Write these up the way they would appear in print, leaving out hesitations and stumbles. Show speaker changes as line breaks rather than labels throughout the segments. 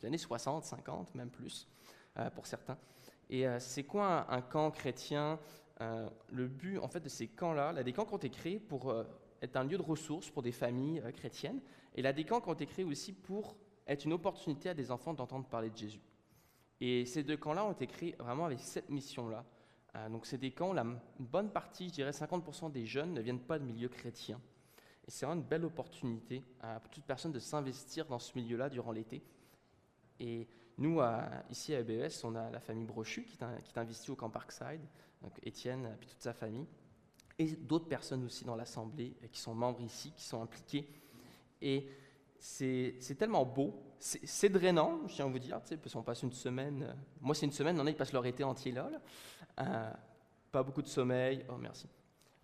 des années 60, 50, même plus, pour certains. Et c'est quoi un camp chrétien? Le but, en fait, de ces camps-là, des camps qui ont été créés pour être un lieu de ressources pour des familles chrétiennes, et là, des camps qui ont été créés aussi pour être une opportunité à des enfants d'entendre parler de Jésus. Et ces deux camps-là ont été créés vraiment avec cette mission-là. Donc c'est des camps où une bonne partie, je dirais 50% des jeunes ne viennent pas de milieu chrétien. Et c'est vraiment une belle opportunité pour toute personne de s'investir dans ce milieu-là durant l'été. Et nous, ici à EBS, on a la famille Brochu qui est investie au camp Parkside, donc Étienne et toute sa famille, et d'autres personnes aussi dans l'Assemblée qui sont membres ici, qui sont impliqués. Et c'est tellement beau, c'est drainant, je tiens à vous dire, parce qu'on passe une semaine, moi c'est une semaine, il y en a, ils passent leur été entier là. Pas beaucoup de sommeil, oh merci,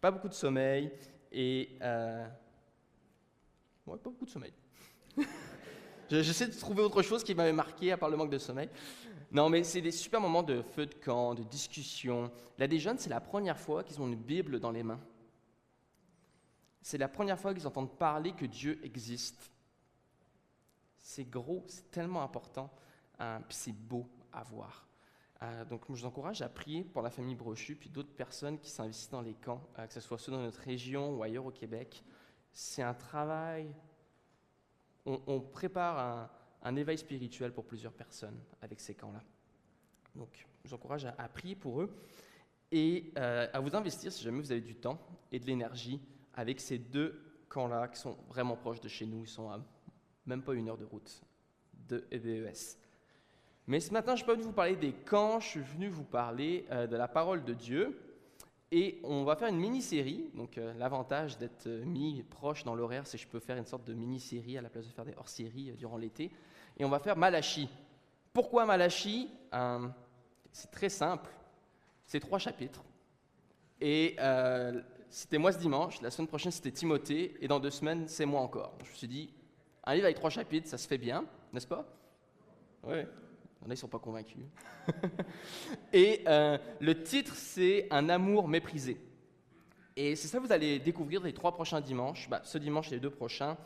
pas beaucoup de sommeil, et pas beaucoup de sommeil. J'essaie de trouver autre chose qui m'avait marqué à part le manque de sommeil. Non, mais c'est des super moments de feu de camp, de discussion. Là, des jeunes, c'est la première fois qu'ils ont une Bible dans les mains. C'est la première fois qu'ils entendent parler que Dieu existe. C'est gros, c'est tellement important, puis c'est beau à voir. Donc, je vous encourage à prier pour la famille Brochu, puis d'autres personnes qui s'investissent dans les camps, que ce soit ceux dans notre région ou ailleurs au Québec. C'est un travail, on prépare un éveil spirituel pour plusieurs personnes avec ces camps-là. Donc, je vous encourage à prier pour eux et à vous investir, si jamais vous avez du temps et de l'énergie, avec ces deux camps-là qui sont vraiment proches de chez nous. Ils sont à même pas 1 heure de route de EBES. Mais ce matin, je ne suis pas venu vous parler des camps, je suis venu vous parler de la parole de Dieu. Et on va faire une mini-série. Donc, l'avantage d'être mis proche dans l'horaire, c'est que je peux faire une sorte de mini-série à la place de faire des hors-séries durant l'été. Et on va faire Malachie. Pourquoi Malachie? C'est très simple. C'est 3 chapitres. Et c'était moi ce dimanche. La semaine prochaine, c'était Timothée. Et dans 2 semaines, c'est moi encore. Je me suis dit, un livre avec 3 chapitres, ça se fait bien, n'est-ce pas? Oui. Il y en a, ils ne sont pas convaincus. Et le titre, c'est « Un amour méprisé ». Et c'est ça que vous allez découvrir les 3 prochains dimanches. Ce dimanche et les 2 prochains,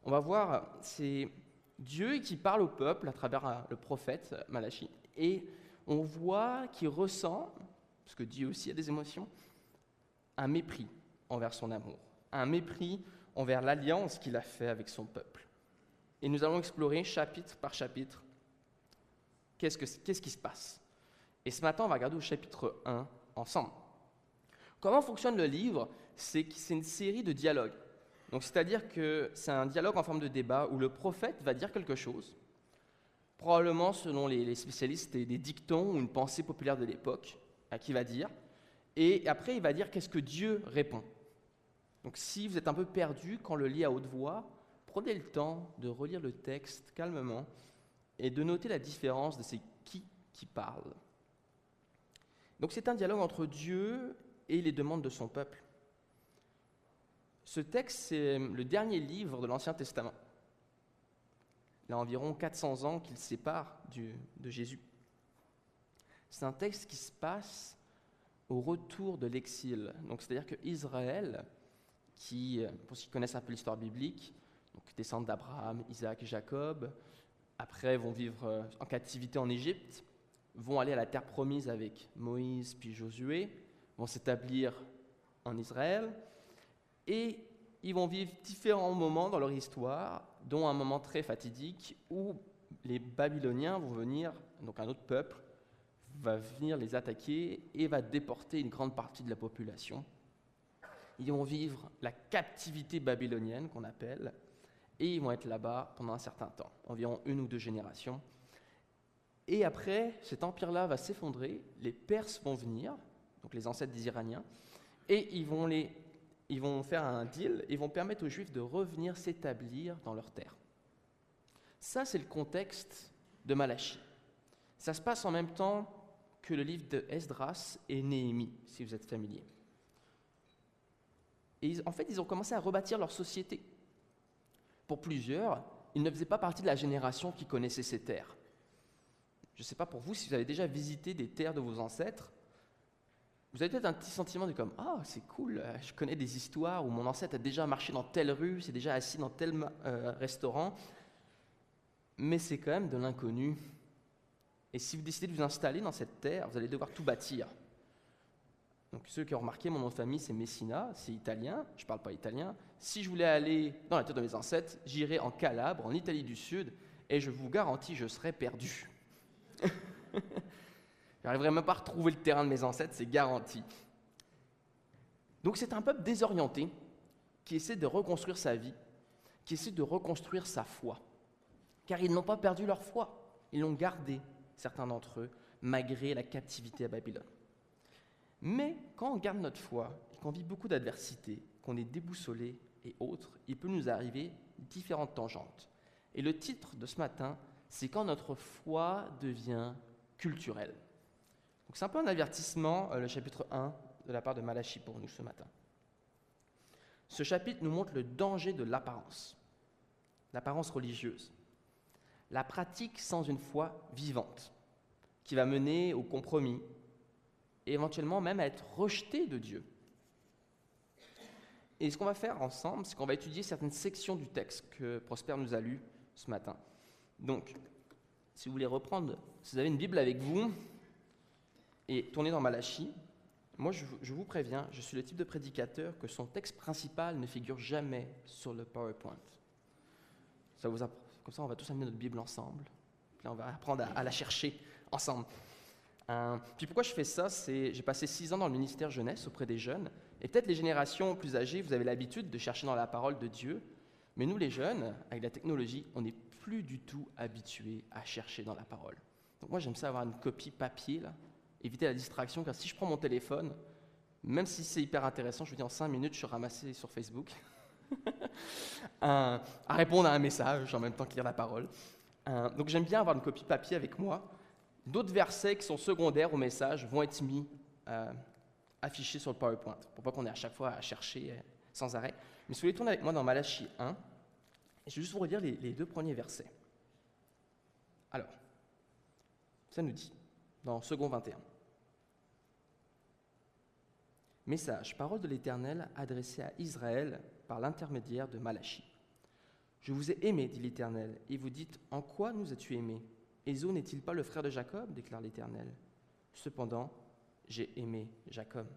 on va voir, c'est Dieu qui parle au peuple à travers le prophète Malachie. Et on voit qu'il ressent, parce que Dieu aussi a des émotions, un mépris envers son amour, un mépris envers l'alliance qu'il a fait avec son peuple. Et nous allons explorer chapitre par chapitre qu'est-ce qui se passe. Et ce matin, on va regarder au chapitre 1 ensemble. Comment fonctionne le livre? C'est une série de dialogues. Donc, c'est-à-dire que c'est un dialogue en forme de débat où le prophète va dire quelque chose, probablement selon les spécialistes, des dictons ou une pensée populaire de l'époque, qu'il va dire. Et après, il va dire qu'est-ce que Dieu répond. Donc, si vous êtes un peu perdu quand le lit à haute voix, prenez le temps de relire le texte calmement et de noter la différence de c'est qui parle. Donc, c'est un dialogue entre Dieu et les demandes de son peuple. Ce texte, c'est le dernier livre de l'Ancien Testament. Il y a environ 400 ans qu'il sépare de Jésus. C'est un texte qui se passe au retour de l'exil. Donc, c'est-à-dire qu'Israël, pour ceux qui connaissent un peu l'histoire biblique, donc descendent d'Abraham, Isaac et Jacob, après vont vivre en captivité en Égypte, vont aller à la terre promise avec Moïse puis Josué, vont s'établir en Israël, et ils vont vivre différents moments dans leur histoire, dont un moment très fatidique où les Babyloniens vont venir, donc un autre peuple, va venir les attaquer et va déporter une grande partie de la population. Ils vont vivre la captivité babylonienne, qu'on appelle, et ils vont être là-bas pendant un certain temps, environ 1 ou 2 générations. Et après, cet empire-là va s'effondrer, les Perses vont venir, donc les ancêtres des Iraniens, et ils vont faire un deal, ils vont permettre aux Juifs de revenir s'établir dans leur terre. Ça, c'est le contexte de Malachie. Ça se passe en même temps que le livre de Esdras et Néhémie, si vous êtes familiers. Et en fait, ils ont commencé à rebâtir leur société. Pour plusieurs, ils ne faisaient pas partie de la génération qui connaissait ces terres. Je ne sais pas pour vous, si vous avez déjà visité des terres de vos ancêtres, vous avez peut-être un petit sentiment de comme « Ah, c'est cool, je connais des histoires où mon ancêtre a déjà marché dans telle rue, s'est déjà assis dans tel restaurant. » mais c'est quand même de l'inconnu. Et si vous décidez de vous installer dans cette terre, vous allez devoir tout bâtir. Donc ceux qui ont remarqué, mon nom de famille, c'est Messina, c'est italien, je ne parle pas italien. Si je voulais aller dans la terre de mes ancêtres, j'irais en Calabre, en Italie du Sud, et je vous garantis, je serais perdu. Je n'arriverais même pas à retrouver le terrain de mes ancêtres, c'est garanti. Donc c'est un peuple désorienté qui essaie de reconstruire sa vie, qui essaie de reconstruire sa foi. Car ils n'ont pas perdu leur foi, ils l'ont gardée, certains d'entre eux, malgré la captivité à Babylone. Mais quand on garde notre foi et qu'on vit beaucoup d'adversités, qu'on est déboussolé et autres, il peut nous arriver différentes tangentes. Et le titre de ce matin, c'est quand notre foi devient culturelle. Donc c'est un peu un avertissement, le chapitre 1 de la part de Malachie pour nous ce matin. Ce chapitre nous montre le danger de l'apparence religieuse, la pratique sans une foi vivante, qui va mener au compromis et éventuellement même à être rejeté de Dieu. Et ce qu'on va faire ensemble, c'est qu'on va étudier certaines sections du texte que Prosper nous a lu ce matin. Donc, si vous voulez reprendre, si vous avez une Bible avec vous et tournez dans Malachie, moi je vous préviens, je suis le type de prédicateur que son texte principal ne figure jamais sur le PowerPoint. Comme ça, on va tous amener notre Bible ensemble, puis on va apprendre à la chercher ensemble. Puis pourquoi je fais ça, c'est j'ai passé 6 ans dans le ministère jeunesse auprès des jeunes, et peut-être les générations plus âgées, vous avez l'habitude de chercher dans la parole de Dieu, mais nous les jeunes, avec la technologie, on n'est plus du tout habitués à chercher dans la parole. Donc moi j'aime ça avoir une copie papier, là, éviter la distraction, car si je prends mon téléphone, même si c'est hyper intéressant, je vous dis en 5 minutes, je suis ramassé sur Facebook, à répondre à un message en même temps que lire la parole. Donc j'aime bien avoir une copie papier avec moi. D'autres versets qui sont secondaires au message vont être mis, affichés sur le PowerPoint, pour pas qu'on ait à chaque fois à chercher sans arrêt. Mais si vous voulez tourner avec moi dans Malachie 1, je vais juste vous relire les 2 premiers versets. Alors, ça nous dit, dans second 21. Message, parole de l'Éternel adressée à Israël par l'intermédiaire de Malachie. Je vous ai aimé, dit l'Éternel, et vous dites, en quoi nous as-tu aimés ? Ésaü n'est-il pas le frère de Jacob, déclare l'Éternel. Cependant, j'ai aimé Jacob.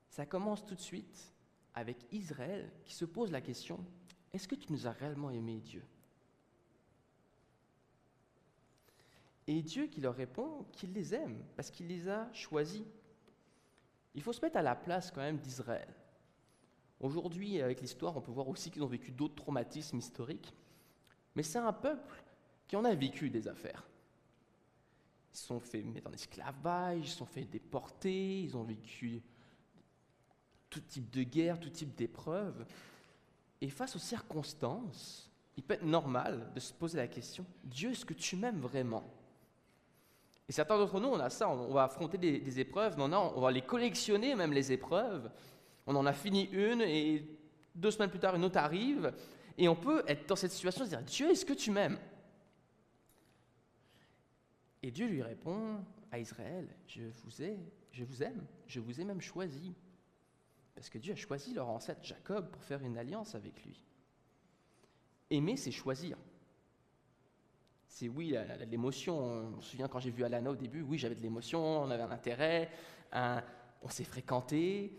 Ça commence tout de suite avec Israël qui se pose la question, est-ce que tu nous as réellement aimés, Dieu ? Et Dieu qui leur répond qu'il les aime, parce qu'il les a choisis. Il faut se mettre à la place quand même d'Israël. Aujourd'hui, avec l'histoire, on peut voir aussi qu'ils ont vécu d'autres traumatismes historiques, mais c'est un peuple qui en a vécu des affaires. Ils se sont fait mettre en esclavage, ils se sont fait déporter, ils ont vécu tout type de guerre, tout type d'épreuves. Et face aux circonstances, il peut être normal de se poser la question, Dieu, est-ce que tu m'aimes vraiment ? Et certains d'entre nous, on a ça, on va affronter des épreuves, mais on va les collectionner même les épreuves. On en a fini une et 2 semaines plus tard, une autre arrive. Et on peut être dans cette situation et se dire, Dieu, est-ce que tu m'aimes ? Et Dieu lui répond à Israël, je vous aime, je vous ai même choisi. Parce que Dieu a choisi leur ancêtre Jacob pour faire une alliance avec lui. Aimer, c'est choisir. C'est oui, l'émotion. On me souvient quand j'ai vu Alana au début, oui, j'avais de l'émotion, on avait un intérêt, on s'est fréquentés.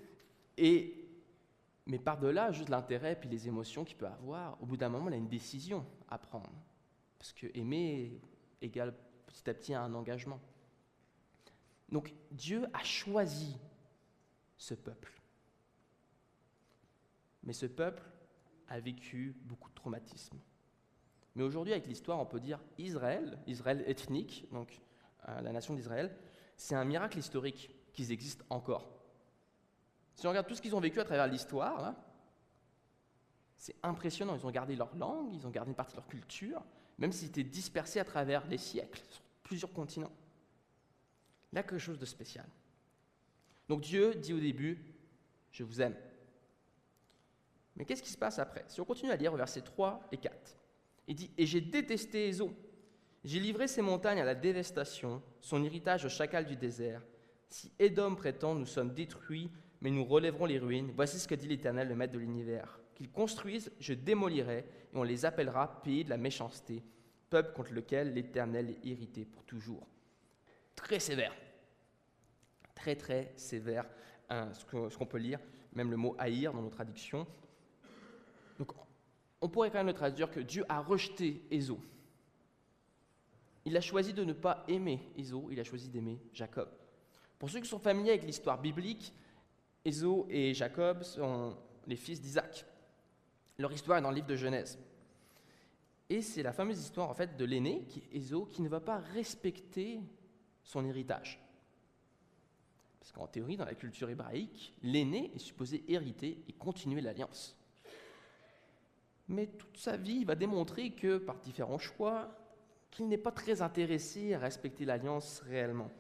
Mais par-delà, juste l'intérêt puis les émotions qu'il peut avoir, au bout d'un moment, il a une décision à prendre. Parce que aimer égale petit à petit à un engagement. Donc Dieu a choisi ce peuple. Mais ce peuple a vécu beaucoup de traumatismes. Mais aujourd'hui, avec l'histoire, on peut dire Israël ethnique, donc la nation d'Israël, c'est un miracle historique qu'ils existent encore. Si on regarde tout ce qu'ils ont vécu à travers l'histoire, là, c'est impressionnant. Ils ont gardé leur langue, ils ont gardé une partie de leur culture, même s'ils étaient dispersés à travers les siècles, sur plusieurs continents. Il y a quelque chose de spécial. Donc Dieu dit au début, je vous aime. Mais qu'est-ce qui se passe après ? Si on continue à lire au versets 3 et 4, il dit « Et j'ai détesté Ésaü, j'ai livré ses montagnes à la dévastation, son héritage au chacal du désert. Si Édom prétend, nous sommes détruits, mais nous relèverons les ruines. Voici ce que dit l'Éternel, le Maître de l'univers, qu'ils construisent, je démolirai, et on les appellera pays de la méchanceté, peuple contre lequel l'Éternel est irrité pour toujours. » Très sévère. Très, très sévère, ce qu'on peut lire, même le mot « haïr » dans nos traductions. Donc, on pourrait quand même le traduire que Dieu a rejeté Ésaü. Il a choisi de ne pas aimer Ésaü, il a choisi d'aimer Jacob. Pour ceux qui sont familiers avec l'histoire biblique, Ésaü et Jacob sont les fils d'Isaac. Leur histoire est dans le livre de Genèse. Et c'est la fameuse histoire en fait de l'aîné, qui est Ésaü, qui ne va pas respecter son héritage. Parce qu'en théorie, dans la culture hébraïque, l'aîné est supposé hériter et continuer l'alliance. Mais toute sa vie, il va démontrer que, par différents choix, qu'il n'est pas très intéressé à respecter l'alliance réellement.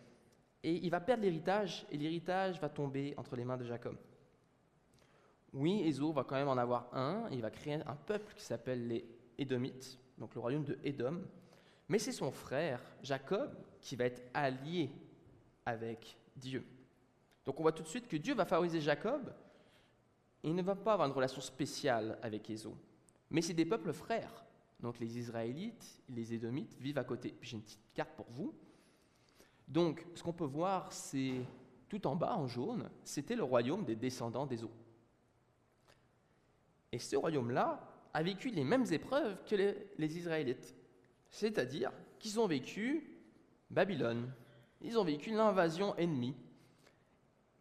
Et il va perdre l'héritage, et l'héritage va tomber entre les mains de Jacob. Oui, Ésaü va quand même en avoir un, et il va créer un peuple qui s'appelle les Édomites, donc le royaume de Édom. Mais c'est son frère, Jacob, qui va être allié avec Dieu. Donc on voit tout de suite que Dieu va favoriser Jacob, et il ne va pas avoir une relation spéciale avec Ésaü. Mais c'est des peuples frères. Donc les Israélites, les Édomites vivent à côté. J'ai une petite carte pour vous. Donc ce qu'on peut voir, c'est tout en bas, en jaune, c'était le royaume des descendants d'Ésaü. Et ce royaume-là a vécu les mêmes épreuves que les Israélites. C'est-à-dire qu'ils ont vécu Babylone. Ils ont vécu l'invasion ennemie.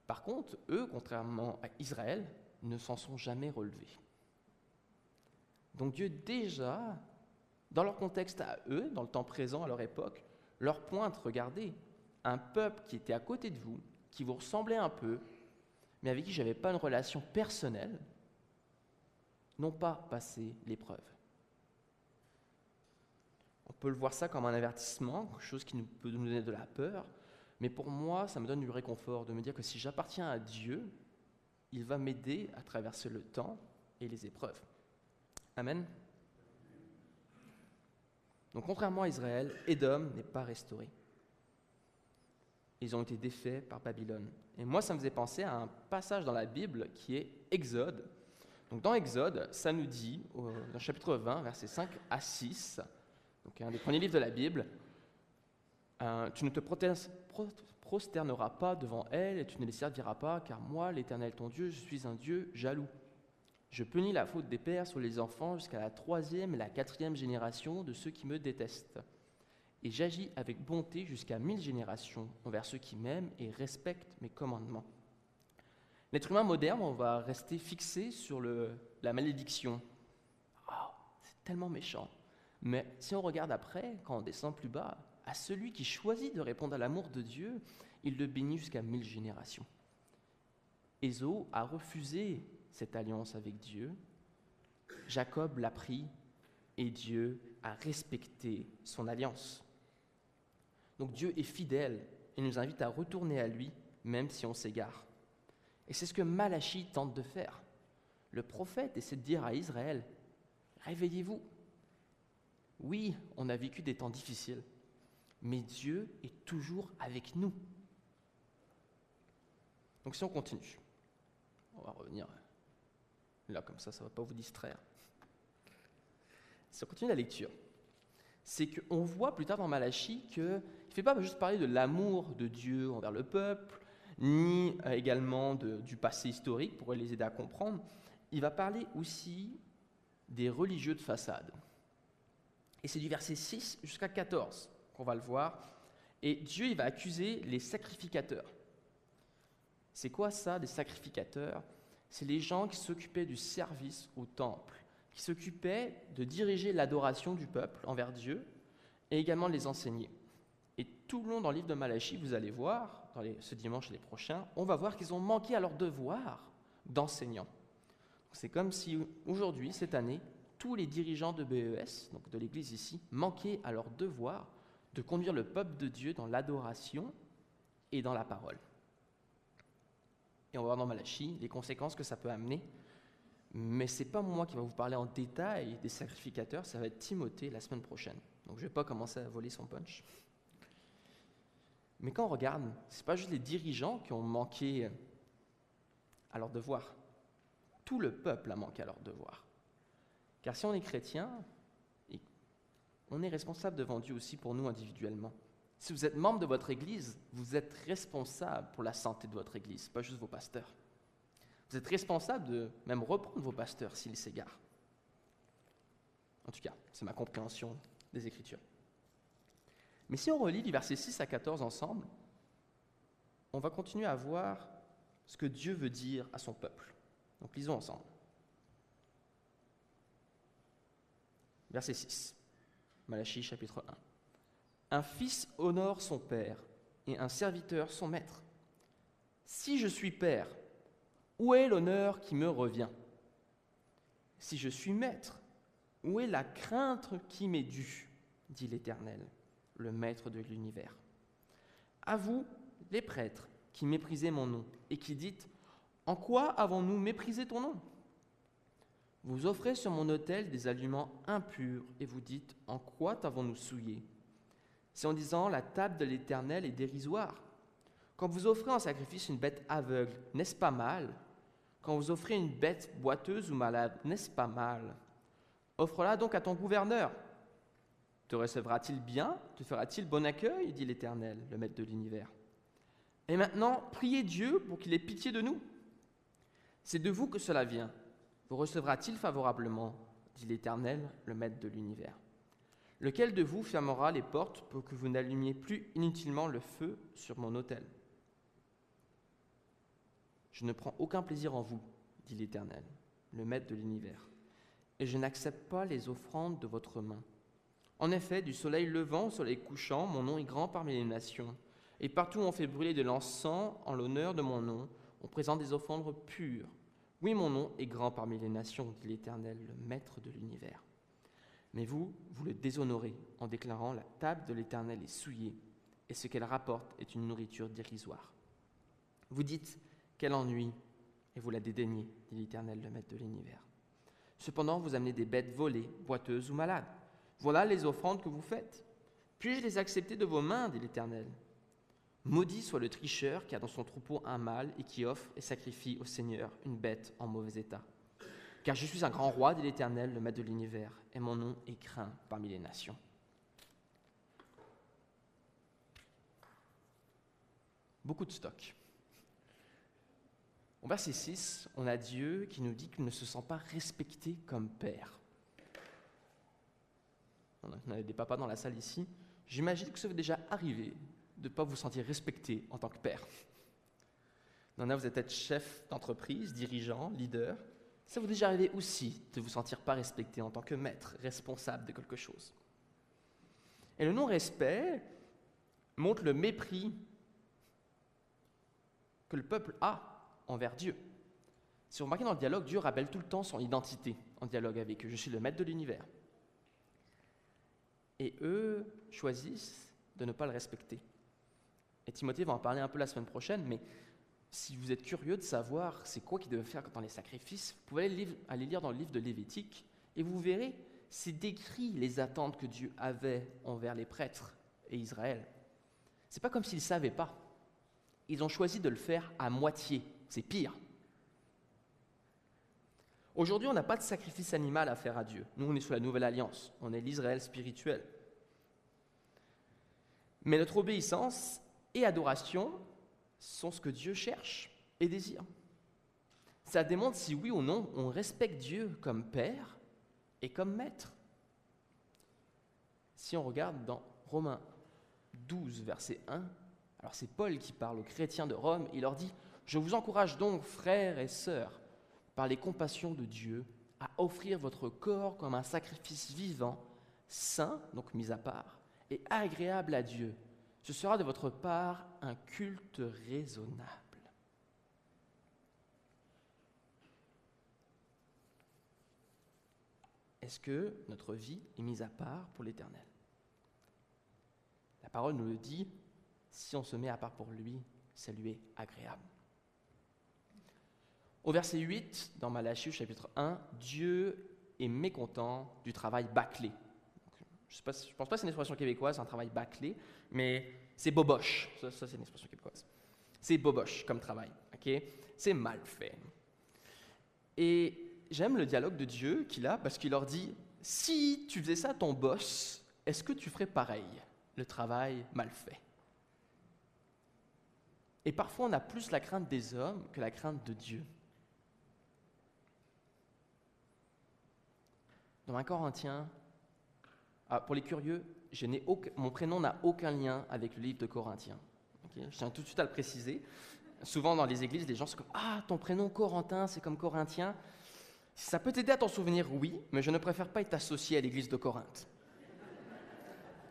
Par contre, eux, contrairement à Israël, ne s'en sont jamais relevés. Donc Dieu déjà, dans leur contexte à eux, dans le temps présent, à leur époque, leur pointe, regardez, un peuple qui était à côté de vous, qui vous ressemblait un peu, mais avec qui je n'avais pas une relation personnelle, n'ont pas passé l'épreuve. On peut le voir ça comme un avertissement, quelque chose qui peut nous donner de la peur, mais pour moi, ça me donne du réconfort de me dire que si j'appartiens à Dieu, il va m'aider à traverser le temps et les épreuves. Amen. Donc, contrairement à Israël, Édom n'est pas restauré. Ils ont été défaits par Babylone. Et moi, ça me faisait penser à un passage dans la Bible qui est Exode. Donc, dans Exode, ça nous dit, dans le chapitre 20, versets 5 à 6, donc un des premiers livres de la Bible, tu ne te prosterneras pas devant elle et tu ne les serviras pas, car moi, l'Éternel ton Dieu, je suis un Dieu jaloux. Je punis la faute des pères sur les enfants jusqu'à la 3e et la 4e génération de ceux qui me détestent. Et j'agis avec bonté jusqu'à 1000 générations envers ceux qui m'aiment et respectent mes commandements. L'être humain moderne, on va rester fixé sur la malédiction. Oh, c'est tellement méchant. Mais si on regarde après, quand on descend plus bas, à celui qui choisit de répondre à l'amour de Dieu, il le bénit jusqu'à 1000 générations. Ésaü a refusé cette alliance avec Dieu. Jacob l'a pris et Dieu a respecté son alliance. Donc Dieu est fidèle et nous invite à retourner à lui, même si on s'égare. Et c'est ce que Malachie tente de faire. Le prophète essaie de dire à Israël, « Réveillez-vous. Oui, on a vécu des temps difficiles, mais Dieu est toujours avec nous. » Donc si on continue, on va revenir là, comme ça ne va pas vous distraire. Si on continue la lecture, c'est qu'on voit plus tard dans Malachie qu'il ne fait pas juste parler de l'amour de Dieu envers le peuple, ni également du passé historique pour les aider à comprendre. Il va parler aussi des religieux de façade. Et c'est du verset 6 jusqu'à 14 qu'on va le voir. Et Dieu, il va accuser les sacrificateurs. C'est quoi ça, des sacrificateurs ? C'est les gens qui s'occupaient du service au temple, qui s'occupaient de diriger l'adoration du peuple envers Dieu et également de les enseigner. Et tout le long dans le livre de Malachie, vous allez voir, ce dimanche et les prochains, on va voir qu'ils ont manqué à leur devoir d'enseignants. C'est comme si aujourd'hui, cette année, tous les dirigeants de BES, donc de l'Église ici, manquaient à leur devoir de conduire le peuple de Dieu dans l'adoration et dans la parole. Et on va voir dans Malachie les conséquences que ça peut amener. Mais ce n'est pas moi qui va vous parler en détail des sacrificateurs, ça va être Timothée la semaine prochaine. Donc je ne vais pas commencer à voler son punch. Mais quand on regarde, ce n'est pas juste les dirigeants qui ont manqué à leur devoir. tout le peuple a manqué à leur devoir. Car si on est chrétien, on est responsable devant Dieu aussi pour nous individuellement. Si vous êtes membre de votre Église, vous êtes responsable pour la santé de votre Église, pas juste vos pasteurs. Vous êtes responsable de même reprendre vos pasteurs s'ils s'égarent. En tout cas, c'est ma compréhension des Écritures. Mais si on relit les versets 6 à 14 ensemble, on va continuer à voir ce que Dieu veut dire à son peuple. Donc lisons ensemble. Verset 6, Malachie chapitre 1. Un fils honore son père et un serviteur son maître. Si je suis père, où est l'honneur qui me revient? Si je suis maître, où est la crainte qui m'est due? Dit l'Éternel, le maître de l'univers. À vous, les prêtres, qui méprisez mon nom et qui dites « En quoi avons-nous méprisé ton nom ?» Vous offrez sur mon autel des aliments impurs et vous dites « En quoi t'avons-nous souillé ?» C'est en disant « La table de l'Éternel est dérisoire. » Quand vous offrez en sacrifice une bête aveugle, n'est-ce pas mal? Quand vous offrez une bête boiteuse ou malade, n'est-ce pas mal? Offre-la donc à ton gouverneur. Te recevra-t-il bien? Te fera-t-il bon accueil? Dit l'Éternel, le maître de l'univers. Et maintenant, priez Dieu pour qu'il ait pitié de nous. C'est de vous que cela vient. Vous recevra-t-il favorablement? Dit l'Éternel, le maître de l'univers. Lequel de vous fermera les portes pour que vous n'allumiez plus inutilement le feu sur mon autel? Je ne prends aucun plaisir en vous, dit l'Éternel, le maître de l'univers, et je n'accepte pas les offrandes de votre main. En effet, du soleil levant au soleil couchant, mon nom est grand parmi les nations, et partout où on fait brûler de l'encens en l'honneur de mon nom, on présente des offrandes pures. Oui, mon nom est grand parmi les nations, dit l'Éternel, le maître de l'univers. Mais vous, vous le déshonorez en déclarant « La table de l'Éternel est souillée, et ce qu'elle rapporte est une nourriture dérisoire. » Vous dites « Quel ennui !» et vous la dédaignez, dit l'Éternel, le maître de l'univers. Cependant, vous amenez des bêtes volées, boiteuses ou malades. Voilà les offrandes que vous faites. Puis-je les accepter de vos mains, dit l'Éternel. Maudit soit le tricheur qui a dans son troupeau un mâle et qui offre et sacrifie au Seigneur une bête en mauvais état. Car je suis un grand roi, dit l'Éternel, le maître de l'univers, et mon nom est craint parmi les nations. Beaucoup de stock. Au verset 6, on a Dieu qui nous dit qu'il ne se sent pas respecté comme père. On a des papas dans la salle ici. J'imagine que ça vous est déjà arrivé de ne pas vous sentir respecté en tant que père. Il y en a, vous êtes peut-être chef d'entreprise, dirigeant, leader. Ça vous est déjà arrivé aussi de vous sentir pas respecté en tant que maître, responsable de quelque chose. Et le non-respect montre le mépris que le peuple a envers Dieu. Si vous remarquez dans le dialogue, Dieu rappelle tout le temps son identité en dialogue avec eux. Je suis le maître de l'univers. Et eux choisissent de ne pas le respecter. Et Timothée va en parler un peu la semaine prochaine, mais si vous êtes curieux de savoir c'est quoi qu'ils devaient faire dans les sacrifices, vous pouvez aller lire dans le livre de Lévitique, et vous verrez, c'est décrit les attentes que Dieu avait envers les prêtres et Israël. C'est pas comme s'ils ne savaient pas. Ils ont choisi de le faire à moitié. C'est pire. Aujourd'hui, on n'a pas de sacrifice animal à faire à Dieu. Nous, on est sous la nouvelle alliance. On est l'Israël spirituel. Mais notre obéissance et adoration sont ce que Dieu cherche et désire. Ça démontre si oui ou non on respecte Dieu comme Père et comme Maître. Si on regarde dans Romains 12, verset 1, alors c'est Paul qui parle aux chrétiens de Rome, il leur dit « Je vous encourage donc, frères et sœurs, par les compassions de Dieu, à offrir votre corps comme un sacrifice vivant, saint, donc mis à part, et agréable à Dieu. Ce sera de votre part un culte raisonnable. » Est-ce que notre vie est mise à part pour l'Éternel? La parole nous le dit, si on se met à part pour lui, ça lui est agréable. Au verset 8, dans Malachie, chapitre 1, Dieu est mécontent du travail bâclé. Je ne pense pas que c'est une expression québécoise, un travail bâclé, mais c'est boboche. Ça c'est une expression québécoise. C'est boboche comme travail, ok? C'est mal fait. Et j'aime le dialogue de Dieu qu'il a parce qu'il leur dit, si tu faisais ça à ton boss, est-ce que tu ferais pareil, le travail mal fait? Et parfois, on a plus la crainte des hommes que la crainte de Dieu. Dans 1 Corinthiens, pour les curieux, mon prénom n'a aucun lien avec le livre de Corinthiens. Okay, je tiens tout de suite à le préciser. Souvent dans les églises, les gens sont comme « Ah, ton prénom Corentin, c'est comme Corinthien ». Si ça peut t'aider à t'en souvenir, oui, mais je ne préfère pas être associé à l'église de Corinthe.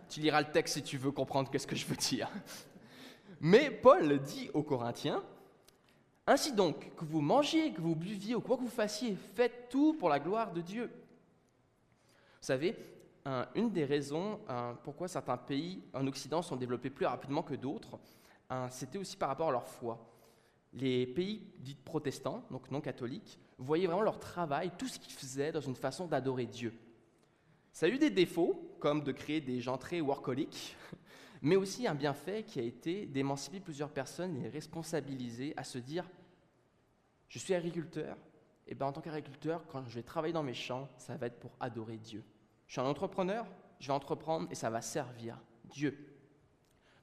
Tu liras le texte si tu veux comprendre ce que je veux dire. Mais Paul dit aux Corinthiens, « Ainsi donc, que vous mangiez, que vous buviez ou quoi que vous fassiez, faites tout pour la gloire de Dieu. » Vous savez, une des raisons pourquoi certains pays en Occident sont développés plus rapidement que d'autres, c'était aussi par rapport à leur foi. Les pays dits protestants, donc non catholiques, voyaient vraiment leur travail, tout ce qu'ils faisaient, dans une façon d'adorer Dieu. Ça a eu des défauts, comme de créer des gens très workaholiques, mais aussi un bienfait qui a été d'émanciper plusieurs personnes et les responsabiliser à se dire « Je suis agriculteur, et bien en tant qu'agriculteur, quand je vais travailler dans mes champs, ça va être pour adorer Dieu. Je suis un entrepreneur, je vais entreprendre et ça va servir Dieu. »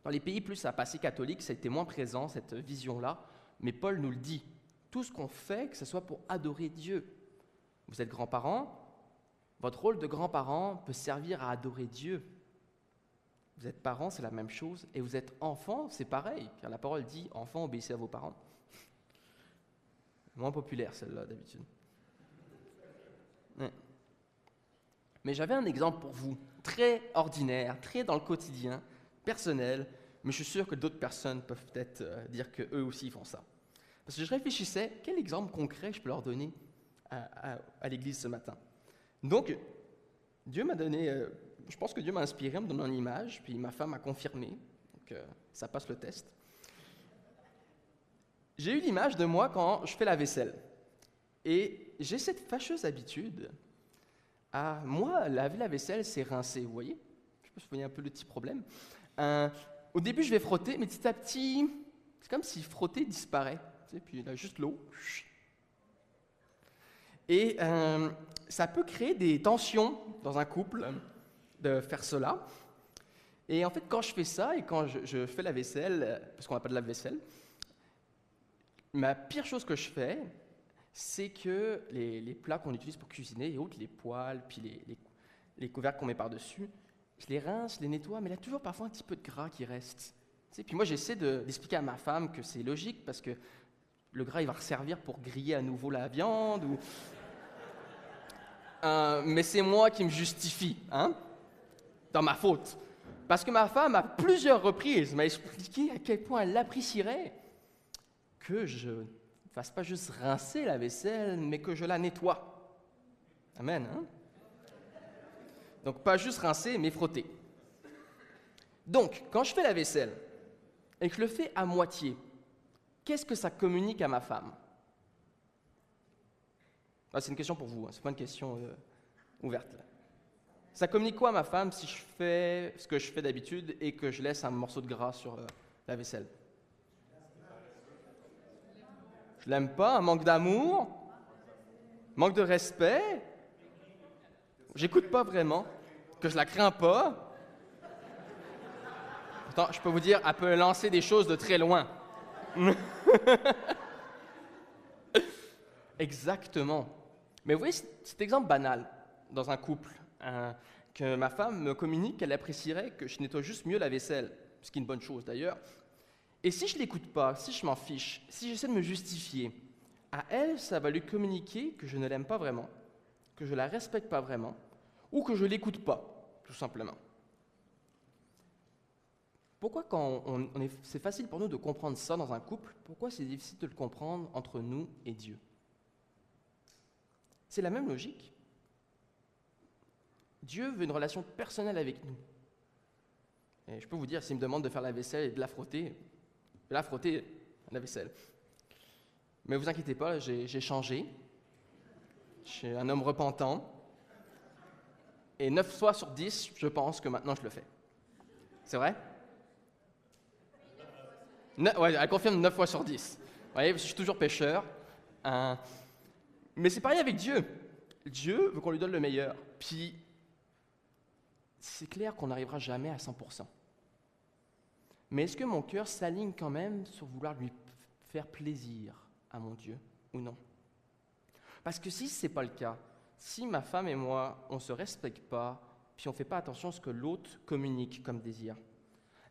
Dans les pays plus à passé catholique, ça a été moins présent, cette vision-là, mais Paul nous le dit. Tout ce qu'on fait, que ce soit pour adorer Dieu. Vous êtes grands-parents, votre rôle de grand-parent peut servir à adorer Dieu. Vous êtes parents, c'est la même chose, et vous êtes enfants, c'est pareil, car la parole dit « enfants, obéissez à vos parents ». Moins populaire celle-là d'habitude. Ouais. Mais j'avais un exemple pour vous, très ordinaire, très dans le quotidien, personnel, mais je suis sûr que d'autres personnes peuvent peut-être dire qu'eux aussi font ça. Parce que je réfléchissais, quel exemple concret je peux leur donner à l'église ce matin? Donc, Dieu m'a donné, je pense que Dieu m'a inspiré en me donnant une image, puis ma femme a confirmé, donc ça passe le test. J'ai eu l'image de moi quand je fais la vaisselle. Et j'ai cette fâcheuse habitude à, moi, laver la vaisselle, c'est rincer, vous voyez? Je sais pas si vous voyez un peu le petit problème. Au début, je vais frotter, mais petit à petit, c'est comme si frotter disparaît. Tu sais, puis là, juste l'eau. Et ça peut créer des tensions dans un couple de faire cela. Et en fait, quand je fais ça et quand je fais la vaisselle, parce qu'on n'a pas de lave-vaisselle, ma pire chose que je fais, c'est que les plats qu'on utilise pour cuisiner, et autres, les poêles, puis les couvercles qu'on met par-dessus, je les rince, je les nettoie, mais il y a toujours parfois un petit peu de gras qui reste. Tu sais, puis moi, j'essaie d'expliquer à ma femme que c'est logique, parce que le gras, il va resservir pour griller à nouveau la viande, mais c'est moi qui me justifie, dans ma faute. Parce que ma femme, à plusieurs reprises, m'a expliqué à quel point elle l'apprécierait que je ne fasse pas juste rincer la vaisselle, mais que je la nettoie. Amen. Donc, pas juste rincer, mais frotter. Donc, quand je fais la vaisselle et que je le fais à moitié, qu'est-ce que ça communique à ma femme? C'est une question pour vous, c'est pas une question ouverte. Là. Ça communique quoi à ma femme si je fais ce que je fais d'habitude et que je laisse un morceau de gras sur la vaisselle? Je l'aime pas, un manque d'amour, manque de respect, j'écoute pas vraiment, que je la crains pas. Pourtant, je peux vous dire, elle peut lancer des choses de très loin. Exactement. Mais vous voyez, cet exemple banal dans un couple, que ma femme me communique qu'elle apprécierait que je nettoie juste mieux la vaisselle, ce qui est une bonne chose d'ailleurs. Et si je ne l'écoute pas, si je m'en fiche, si j'essaie de me justifier, à elle, ça va lui communiquer que je ne l'aime pas vraiment, que je ne la respecte pas vraiment, ou que je ne l'écoute pas, tout simplement. Pourquoi quand c'est facile pour nous de comprendre ça dans un couple, pourquoi c'est difficile de le comprendre entre nous et Dieu? C'est la même logique. Dieu veut une relation personnelle avec nous. Et je peux vous dire, s'il me demande de faire la vaisselle et de la frotter, la vaisselle. Mais vous inquiétez pas, j'ai changé. Je suis un homme repentant. Et 9 fois sur 10, je pense que maintenant je le fais. C'est vrai? Ouais, elle confirme 9 fois sur 10. Vous voyez, je suis toujours pécheur. Mais c'est pareil avec Dieu. Dieu veut qu'on lui donne le meilleur. Puis, c'est clair qu'on n'arrivera jamais à 100%. Mais est-ce que mon cœur s'aligne quand même sur vouloir lui faire plaisir à mon Dieu ou non? Parce que si ce n'est pas le cas, si ma femme et moi, on ne se respecte pas, puis on ne fait pas attention à ce que l'autre communique comme désir,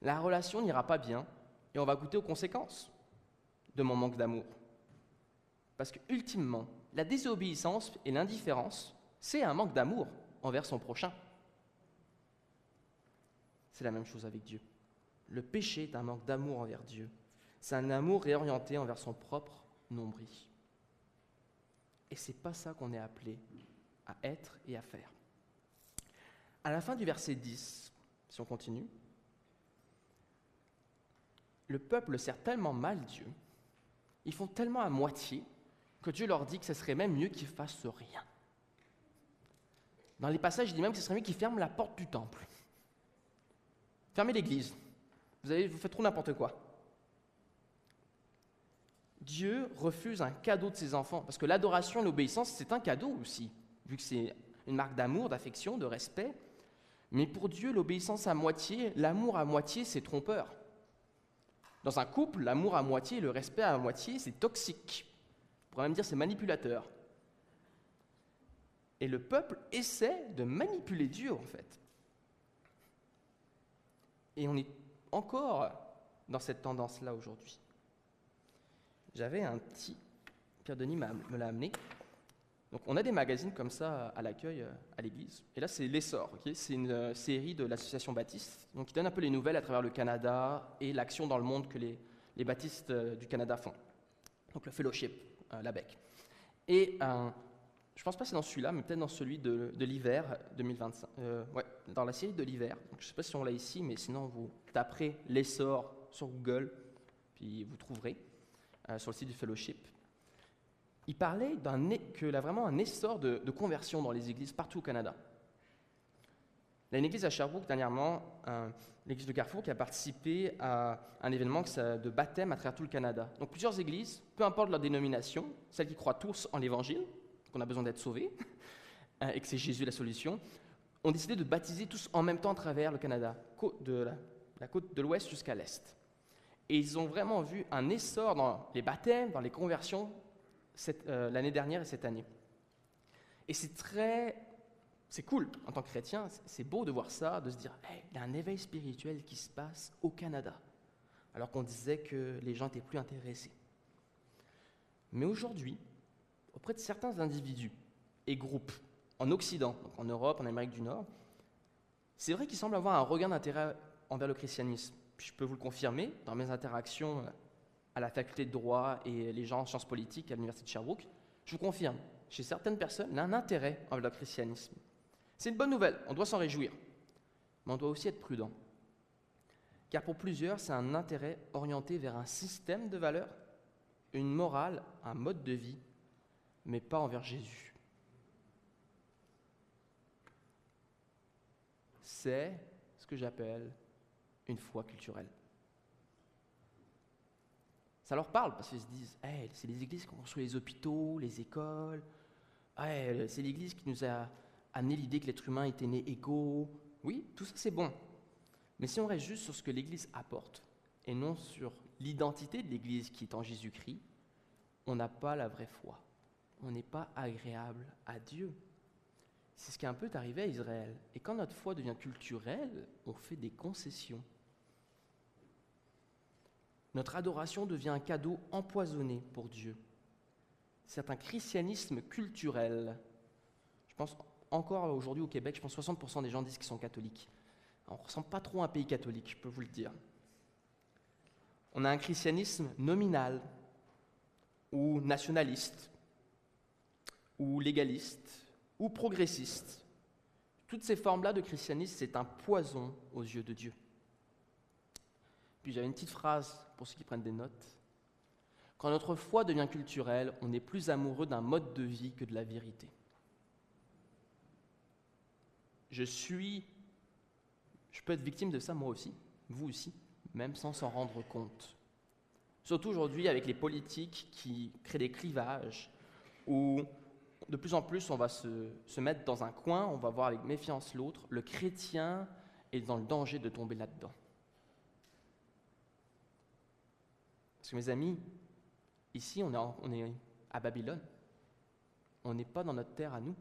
la relation n'ira pas bien et on va goûter aux conséquences de mon manque d'amour. Parce que, ultimement, la désobéissance et l'indifférence, c'est un manque d'amour envers son prochain. C'est la même chose avec Dieu. Le péché est un manque d'amour envers Dieu. C'est un amour réorienté envers son propre nombril. Et c'est pas ça qu'on est appelé à être et à faire. À la fin du verset 10, si on continue, le peuple sert tellement mal Dieu, ils font tellement à moitié, que Dieu leur dit que ce serait même mieux qu'ils fassent rien. Dans les passages, il dit même que ce serait mieux qu'ils ferment la porte du temple. Fermez l'église. Vous faites trop n'importe quoi. Dieu refuse un cadeau de ses enfants, parce que l'adoration et l'obéissance, c'est un cadeau aussi, vu que c'est une marque d'amour, d'affection, de respect. Mais pour Dieu, l'obéissance à moitié, l'amour à moitié, c'est trompeur. Dans un couple, l'amour à moitié et le respect à moitié, c'est toxique. On pourrait même dire c'est manipulateur. Et le peuple essaie de manipuler Dieu, en fait. Et on est encore dans cette tendance-là aujourd'hui. J'avais un petit... Pierre Denis me l'a amené. Donc on a des magazines comme ça à l'accueil à l'église. Et là, c'est l'Essor. Okay, c'est une série de l'Association Baptiste, donc qui donne un peu les nouvelles à travers le Canada et l'action dans le monde que les baptistes du Canada font. Donc le fellowship, l'ABEC. Et je ne pense pas que c'est dans celui-là, mais peut-être dans celui de l'hiver 2025. Dans la série de l'hiver. Donc, je ne sais pas si on l'a ici, mais sinon vous taperez l'Essor sur Google, puis vous trouverez sur le site du fellowship. Il parlait qu'il y a vraiment un essor de conversion dans les églises partout au Canada. Il y a une église à Sherbrooke dernièrement, l'église de Carrefour, qui a participé à un événement de baptême à travers tout le Canada. Donc plusieurs églises, peu importe leur dénomination, celles qui croient tous en l'Évangile, qu'on a besoin d'être sauvés, et que c'est Jésus la solution, ont décidé de baptiser tous en même temps à travers le Canada, de la côte de l'ouest jusqu'à l'est. Et ils ont vraiment vu un essor dans les baptêmes, dans les conversions, l'année dernière et cette année. Et c'est cool en tant que chrétien, c'est beau de voir ça, de se dire hey, il y a un éveil spirituel qui se passe au Canada, alors qu'on disait que les gens étaient plus intéressés. Mais aujourd'hui, auprès de certains individus et groupes en Occident, donc en Europe, en Amérique du Nord, c'est vrai qu'ils semblent avoir un regain d'intérêt envers le christianisme. Puis je peux vous le confirmer, dans mes interactions à la faculté de droit et les gens en sciences politiques à l'université de Sherbrooke, je vous confirme, chez certaines personnes, il y a un intérêt envers le christianisme. C'est une bonne nouvelle, on doit s'en réjouir, mais on doit aussi être prudent. Car pour plusieurs, c'est un intérêt orienté vers un système de valeurs, une morale, un mode de vie, mais pas envers Jésus. C'est ce que j'appelle une foi culturelle. Ça leur parle parce qu'ils se disent hey, c'est les églises qui ont construit les hôpitaux, les écoles. Hey, c'est l'église qui nous a amené l'idée que l'être humain était né égaux. Oui, tout ça c'est bon. Mais si on reste juste sur ce que l'église apporte et non sur l'identité de l'église qui est en Jésus-Christ, on n'a pas la vraie foi. On n'est pas agréable à Dieu. C'est ce qui est un peu arrivé à Israël. Et quand notre foi devient culturelle, on fait des concessions. Notre adoration devient un cadeau empoisonné pour Dieu. C'est un christianisme culturel. Je pense encore aujourd'hui au Québec, je pense 60% des gens disent qu'ils sont catholiques. On ne ressemble pas trop à un pays catholique, je peux vous le dire. On a un christianisme nominal, ou nationaliste, ou légaliste, ou progressiste. Toutes ces formes-là de christianisme, c'est un poison aux yeux de Dieu. Puis j'avais une petite phrase pour ceux qui prennent des notes. Quand notre foi devient culturelle, on est plus amoureux d'un mode de vie que de la vérité. Je peux être victime de ça moi aussi, vous aussi, même sans s'en rendre compte. Surtout aujourd'hui avec les politiques qui créent des clivages, où de plus en plus, on va se mettre dans un coin, on va voir avec méfiance l'autre. Le chrétien est dans le danger de tomber là-dedans. Parce que mes amis, ici, on est à Babylone. On n'est pas dans notre terre à nous.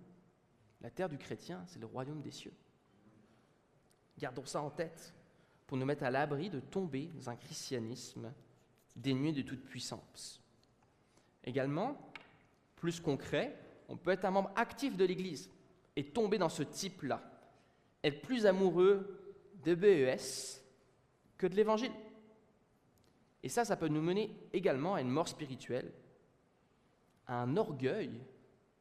La terre du chrétien, c'est le royaume des cieux. Gardons ça en tête pour nous mettre à l'abri de tomber dans un christianisme dénué de toute puissance. Également, plus concret, on peut être un membre actif de l'Église et tomber dans ce type-là, être plus amoureux de BES que de l'Évangile. Et ça peut nous mener également à une mort spirituelle, à un orgueil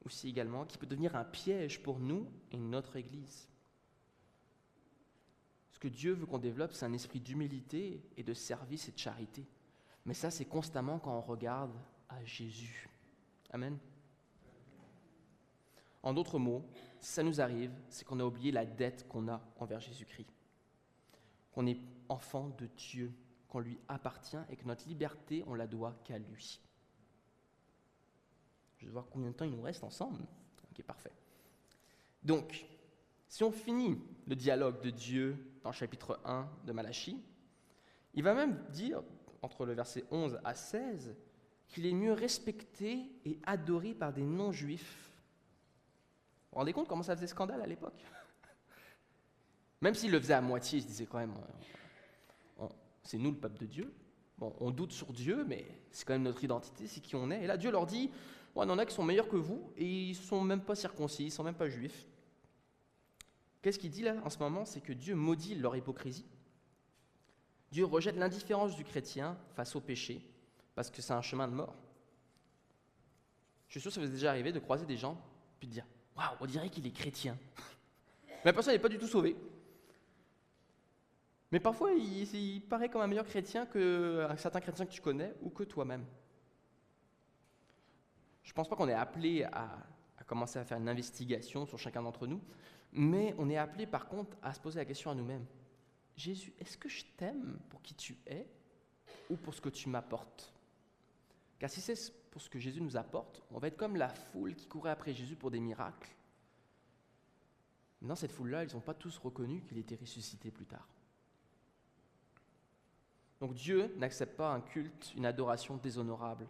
aussi également, qui peut devenir un piège pour nous et notre Église. Ce que Dieu veut qu'on développe, c'est un esprit d'humilité et de service et de charité. Mais ça, c'est constamment quand on regarde à Jésus. Amen. En d'autres mots, si ça nous arrive, c'est qu'on a oublié la dette qu'on a envers Jésus-Christ. Qu'on est enfant de Dieu, qu'on lui appartient et que notre liberté, on la doit qu'à lui. Je vais voir combien de temps il nous reste ensemble. Ok, parfait. Donc, si on finit le dialogue de Dieu dans le chapitre 1 de Malachie, il va même dire, entre le verset 11 à 16, qu'il est mieux respecté et adoré par des non-juifs. Vous vous rendez compte comment ça faisait scandale à l'époque? Même s'il le faisait à moitié, il se disait quand même, c'est nous le peuple de Dieu. Bon, on doute sur Dieu, mais c'est quand même notre identité, c'est qui on est. Et là, Dieu leur dit, il y en a qui sont meilleurs que vous, et ils ne sont même pas circoncis, ils ne sont même pas juifs. Qu'est-ce qu'il dit là, en ce moment? C'est que Dieu maudit leur hypocrisie. Dieu rejette l'indifférence du chrétien face au péché, parce que c'est un chemin de mort. Je suis sûr que ça vous est déjà arrivé de croiser des gens, puis de dire « Waouh, on dirait qu'il est chrétien ». Mais la personne n'est pas du tout sauvée. Mais parfois, il paraît comme un meilleur chrétien qu'un certain chrétien que tu connais ou que toi-même. Je ne pense pas qu'on est appelé à commencer à faire une investigation sur chacun d'entre nous, mais on est appelé par contre à se poser la question à nous-mêmes. Jésus, est-ce que je t'aime pour qui tu es ou pour ce que tu m'apportes? Car si c'est pour ce que Jésus nous apporte, on va être comme la foule qui courait après Jésus pour des miracles. Mais dans cette foule-là, ils n'ont pas tous reconnu qu'il était ressuscité plus tard. Donc Dieu n'accepte pas un culte, une adoration déshonorable.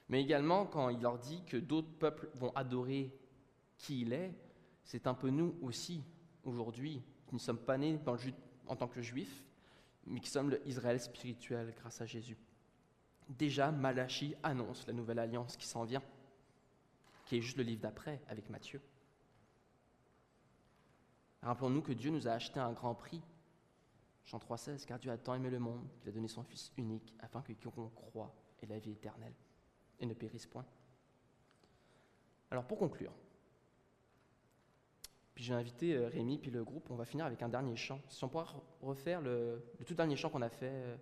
Mais également, quand il leur dit que d'autres peuples vont adorer qui il est, c'est un peu nous aussi, aujourd'hui, qui ne sommes pas nés en tant que juifs, mais qui sommes l'Israël spirituel grâce à Jésus. Déjà, Malachie annonce la nouvelle alliance qui s'en vient, qui est juste le livre d'après avec Matthieu. Rappelons-nous que Dieu nous a acheté un grand prix. Jean 3,16, car Dieu a tant aimé le monde qu'il a donné son Fils unique afin que quiconque croit ait la vie éternelle et ne périsse point. Alors pour conclure, puis j'ai invité Rémi puis le groupe, on va finir avec un dernier chant. Si on pourra refaire le tout dernier chant qu'on a fait.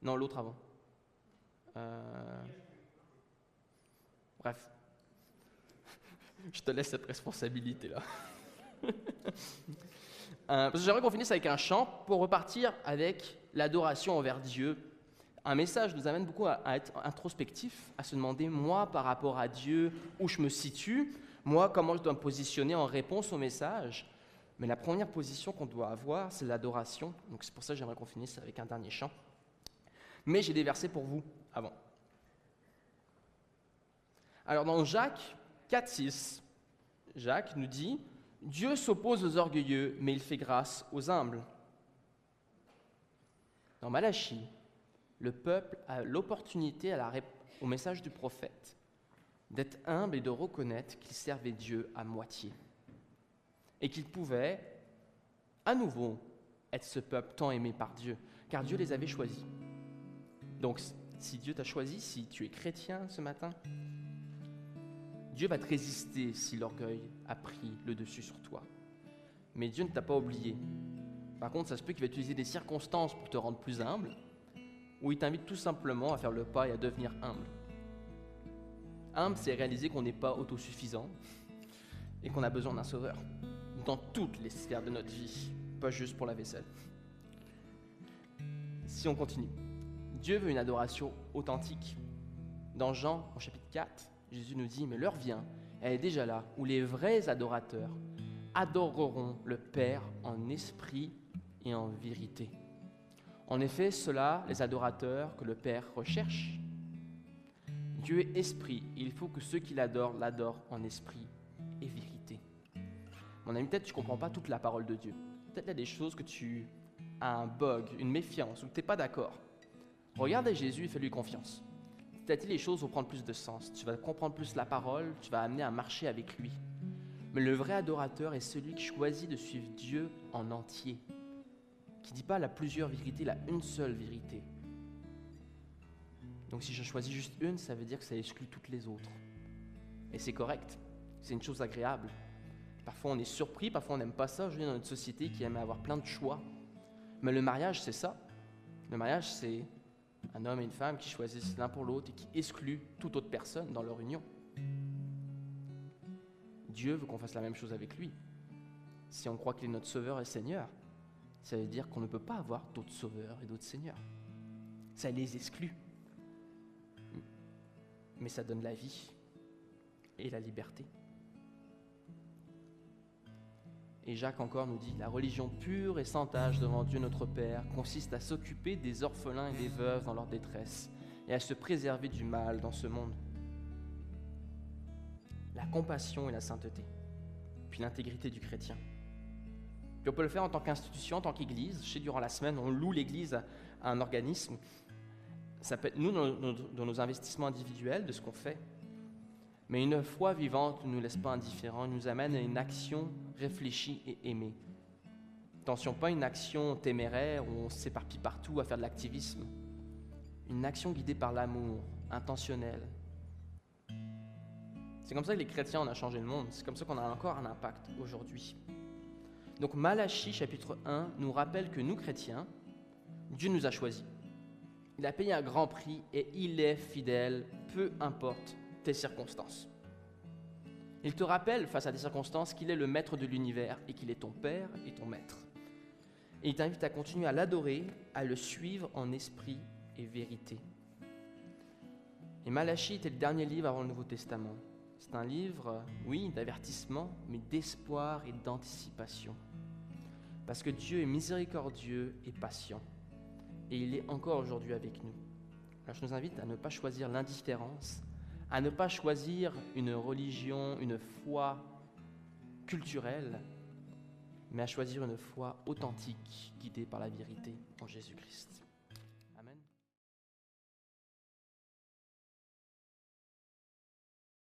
Non, l'autre avant. Bref. Je te laisse cette responsabilité-là. Parce que j'aimerais qu'on finisse avec un chant pour repartir avec l'adoration envers Dieu. Un message nous amène beaucoup à être introspectif, à se demander, moi, par rapport à Dieu, où je me situe, moi, comment je dois me positionner en réponse au message. Mais la première position qu'on doit avoir, c'est l'adoration. Donc c'est pour ça que j'aimerais qu'on finisse avec un dernier chant. Mais j'ai des versets pour vous avant. Alors dans Jacques 4,6, Jacques nous dit « Dieu s'oppose aux orgueilleux, mais il fait grâce aux humbles. » Dans Malachie, le peuple a l'opportunité au message du prophète d'être humble et de reconnaître qu'il servait Dieu à moitié. Et qu'il pouvait, à nouveau, être ce peuple tant aimé par Dieu, car Dieu les avait choisis. Donc, si Dieu t'a choisi, si tu es chrétien ce matin, Dieu va te résister si l'orgueil a pris le dessus sur toi. Mais Dieu ne t'a pas oublié. Par contre, ça se peut qu'il va utiliser des circonstances pour te rendre plus humble, ou il t'invite tout simplement à faire le pas et à devenir humble. Humble, c'est réaliser qu'on n'est pas autosuffisant et qu'on a besoin d'un sauveur dans toutes les sphères de notre vie, pas juste pour la vaisselle. Si on continue, Dieu veut une adoration authentique. Dans Jean, au chapitre 4, Jésus nous dit « Mais l'heure vient, elle est déjà là, où les vrais adorateurs adoreront le Père en esprit et en vérité. En effet, ceux-là, les adorateurs que le Père recherche. Dieu est esprit, et il faut que ceux qui l'adorent en esprit et vérité. Mon ami, peut-être tu ne comprends pas toute la parole de Dieu. Peut-être il y a des choses que tu as un bug, une méfiance, ou que tu n'es pas d'accord. Regarde à Jésus et fais-lui confiance. Peut-être les choses vont prendre plus de sens. Tu vas comprendre plus la parole, tu vas amener à marcher avec lui. Mais le vrai adorateur est celui qui choisit de suivre Dieu en entier. Qui ne dit pas la plusieurs vérités, la une seule vérité. Donc si je choisis juste une, ça veut dire que ça exclut toutes les autres. Et c'est correct, c'est une chose agréable. Parfois on est surpris, parfois on n'aime pas ça. Je vis dans une société qui aime avoir plein de choix. Mais le mariage, c'est ça. Le mariage, c'est un homme et une femme qui choisissent l'un pour l'autre et qui excluent toute autre personne dans leur union. Dieu veut qu'on fasse la même chose avec lui. Si on croit qu'il est notre sauveur et Seigneur, ça veut dire qu'on ne peut pas avoir d'autres sauveurs et d'autres seigneurs. Ça les exclut. Mais ça donne la vie et la liberté. Et Jacques encore nous dit, la religion pure et sans tache devant Dieu notre Père consiste à s'occuper des orphelins et des veuves dans leur détresse et à se préserver du mal dans ce monde. La compassion et la sainteté, puis l'intégrité du chrétien. Puis on peut le faire en tant qu'institution, en tant qu'Église. Je sais, durant la semaine, on loue l'Église à un organisme. Ça peut être nous, dans nos investissements individuels, de ce qu'on fait. Mais une foi vivante ne nous laisse pas indifférents, elle nous amène à une action réfléchie et aimée. Attention, pas une action téméraire où on s'éparpille partout à faire de l'activisme. Une action guidée par l'amour, intentionnelle. C'est comme ça que les chrétiens, on a changé le monde. C'est comme ça qu'on a encore un impact aujourd'hui. Donc Malachie, chapitre 1, nous rappelle que nous, chrétiens, Dieu nous a choisis. Il a payé un grand prix et il est fidèle, peu importe tes circonstances. Il te rappelle, face à tes circonstances, qu'il est le maître de l'univers et qu'il est ton Père et ton Maître. Et il t'invite à continuer à l'adorer, à le suivre en esprit et vérité. Et Malachie était le dernier livre avant le Nouveau Testament. C'est un livre, oui, d'avertissement, mais d'espoir et d'anticipation. Parce que Dieu est miséricordieux et patient. Et il est encore aujourd'hui avec nous. Alors je nous invite à ne pas choisir l'indifférence, à ne pas choisir une religion, une foi culturelle, mais à choisir une foi authentique, guidée par la vérité en Jésus-Christ.